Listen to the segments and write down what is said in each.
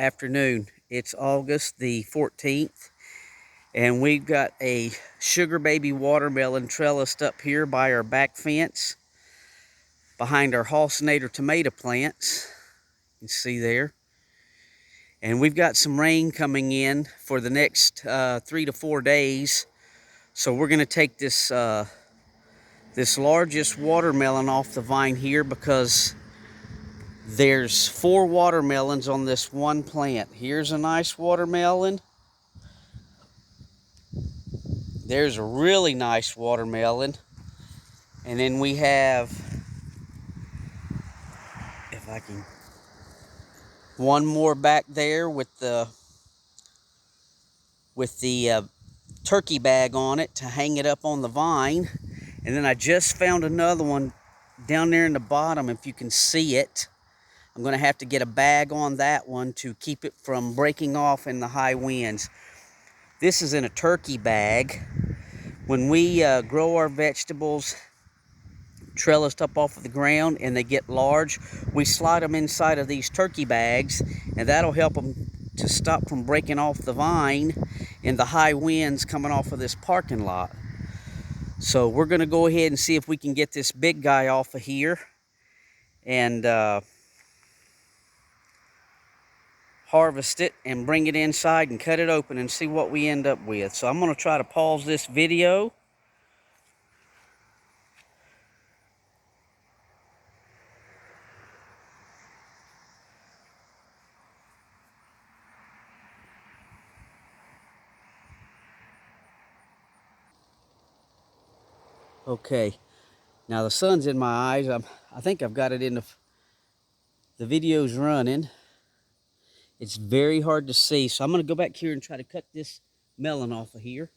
afternoon. It's August the 14th, and we've got a sugar baby watermelon trellised up here by our back fence behind our halcinator tomato plants. You can see there. And we've got some rain coming in for the next 3 to 4 days. So we're going to take this this largest watermelon off the vine here because there's 4 watermelons on this one plant. Here's a nice watermelon. There's a really nice watermelon. And then we have, if I can, one more back there with the turkey bag on it to hang it up on the vine. And then I just found another one down there in the bottom, if you can see it. I'm going to have to get a bag on that one to keep it from breaking off in the high winds. This is in a turkey bag. When we grow our vegetables trellised up off of the ground and they get large, we slide them inside of these turkey bags, and that'll help them to stop from breaking off the vine in the high winds coming off of this parking lot. So we're going to go ahead and see if we can get this big guy off of here and harvest it and bring it inside and cut it open and see what we end up with. So I'm going to try to pause this video. Okay, now the sun's in my eyes. I think I've got it in the video's running. It's very hard to see, so I'm going to go back here and try to cut this melon off of here.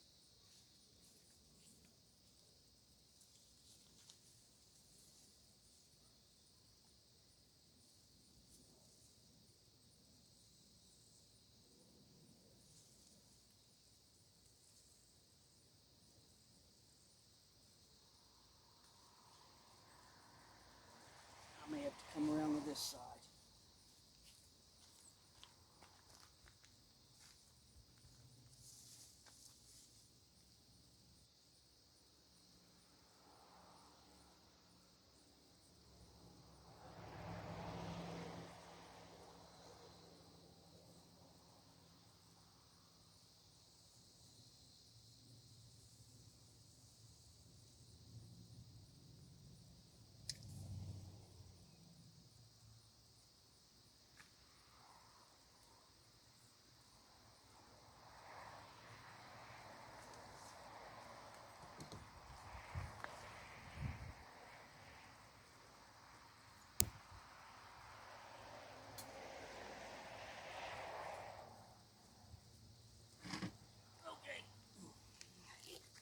I may have to come around to this side.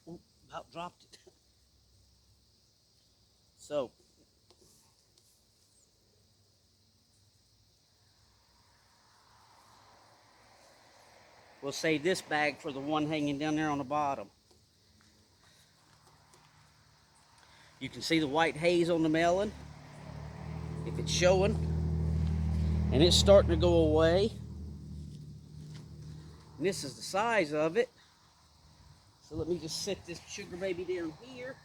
Oop, about dropped it. So, we'll save this bag for the one hanging down there on the bottom. You can see the white haze on the melon, if it's showing, and it's starting to go away. And this is the size of it. So let me just set this sugar baby down here.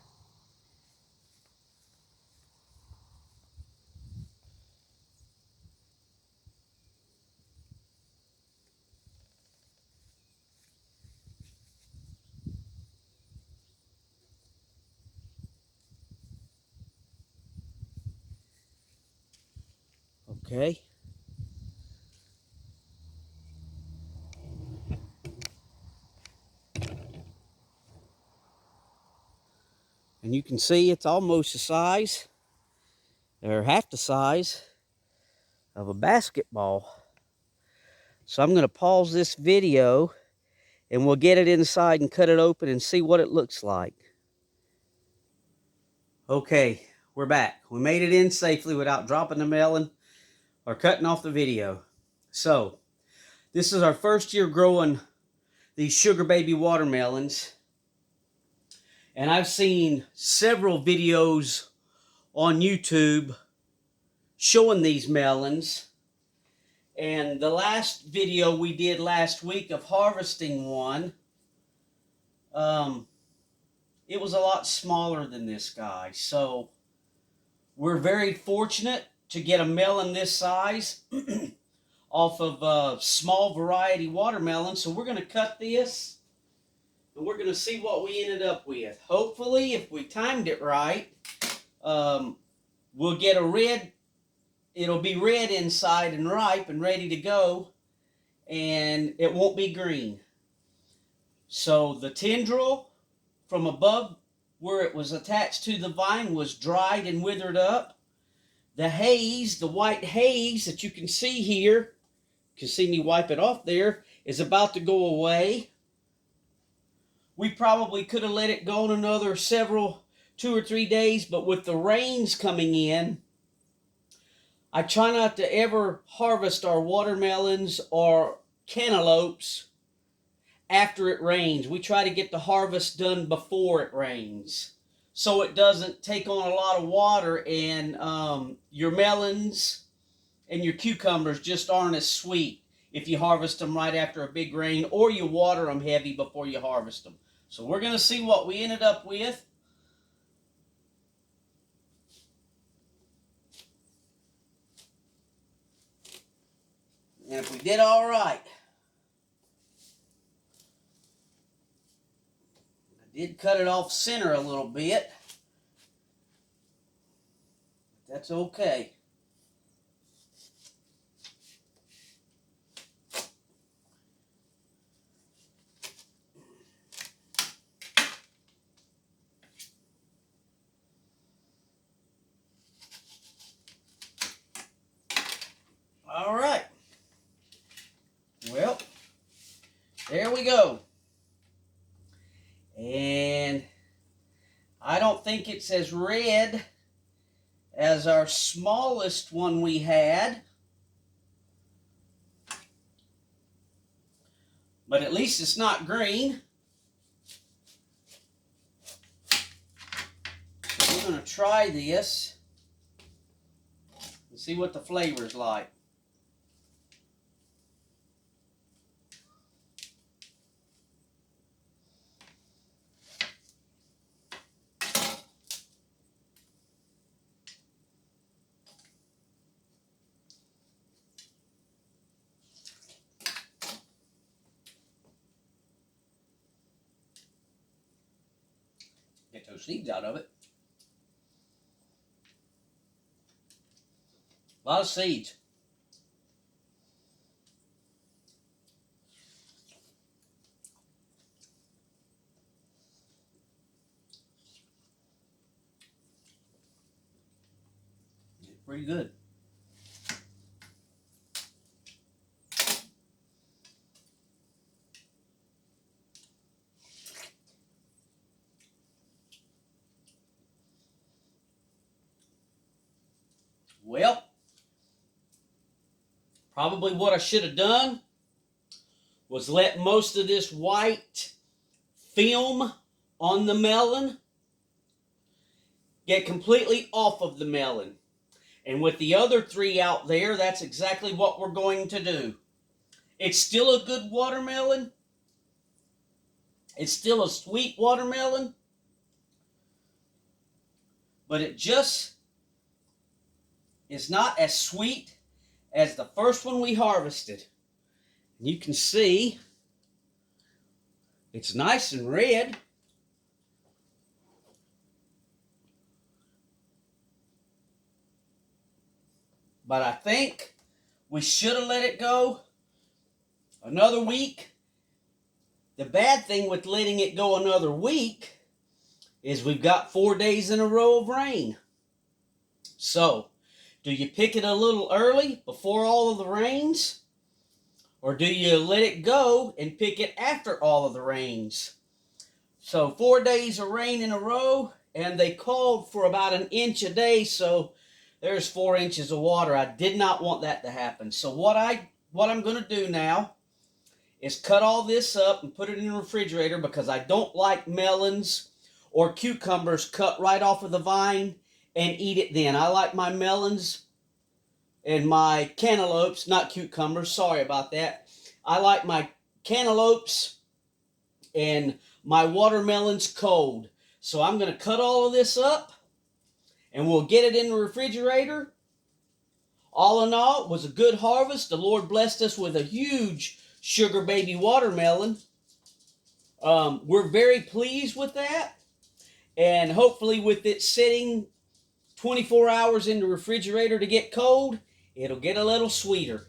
Okay. And you can see it's almost the size, or half the size, of a basketball. So I'm going to pause this video and we'll get it inside and cut it open and see what it looks like. Okay, we're back. We made it in safely without dropping the melon or cutting off the video. So, this is our first year growing these sugar baby watermelons. And I've seen several videos on YouTube showing these melons. And the last video we did last week of harvesting one, it was a lot smaller than this guy. So we're very fortunate to get a melon this size off of a small variety watermelon. So we're going to cut this and we're going to see what we ended up with. Hopefully, if we timed it right, we'll get a red. It'll be red inside and ripe and ready to go, and it won't be green. So the tendril from above where it was attached to the vine was dried and withered up. The haze, the white haze that you can see here, you can see me wipe it off there, is about to go away. We probably could have let it go in another 2 or 3 days, but with the rains coming in, I try not to ever harvest our watermelons or cantaloupes after it rains. We try to get the harvest done before it rains, so it doesn't take on a lot of water and your melons and your cucumbers just aren't as sweet if you harvest them right after a big rain or you water them heavy before you harvest them. So we're going to see what we ended up with. And if we did all right. I did cut it off center a little bit. But that's okay. All right. Well, there we go. And I don't think it's as red as our smallest one we had. But at least it's not green. So we're going to try this and see what the flavor is like. Get those seeds out of it. A lot of seeds. Pretty good. Well, probably what I should have done was let most of this white film on the melon get completely off of the melon. And with the other 3 out there, that's exactly what we're going to do. It's still a good watermelon. It's still a sweet watermelon. But it just is not as sweet as the first one we harvested. And you can see it's nice and red. But I think we should have let it go another week. The bad thing with letting it go another week is we've got 4 days in a row of rain. So, do you pick it a little early before all of the rains? Or do you let it go and pick it after all of the rains? So 4 days of rain in a row, and they called for about 1 inch a day, so there's 4 inches of water. I did not want that to happen. So what I'm going to do now is cut all this up and put it in the refrigerator, because I don't like melons or cucumbers cut right off of the vine and eat it then. I like my melons and my cantaloupes, not cucumbers, sorry about that. I like my cantaloupes and my watermelons cold. So I'm going to cut all of this up and we'll get it in the refrigerator. All in all, it was a good harvest. The Lord blessed us with a huge sugar baby watermelon. We're very pleased with that. And hopefully with it sitting 24 hours in the refrigerator to get cold, it'll get a little sweeter.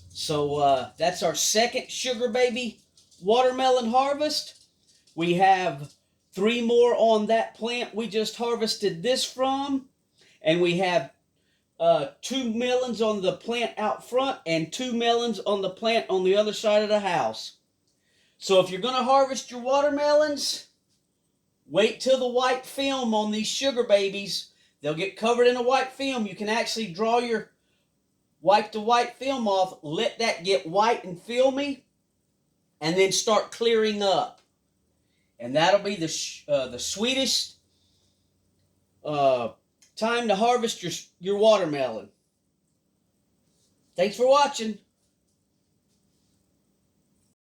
So that's our second sugar baby watermelon harvest. We have 3 more on that plant we just harvested this from. And we have 2 melons on the plant out front and 2 melons on the plant on the other side of the house. So if you're going to harvest your watermelons, wait till the white film on these sugar babies. They'll get covered in a white film. You can actually wipe the white film off, let that get white and filmy, and then start clearing up. And that'll be the sweetest time to harvest your watermelon. Thanks for watching.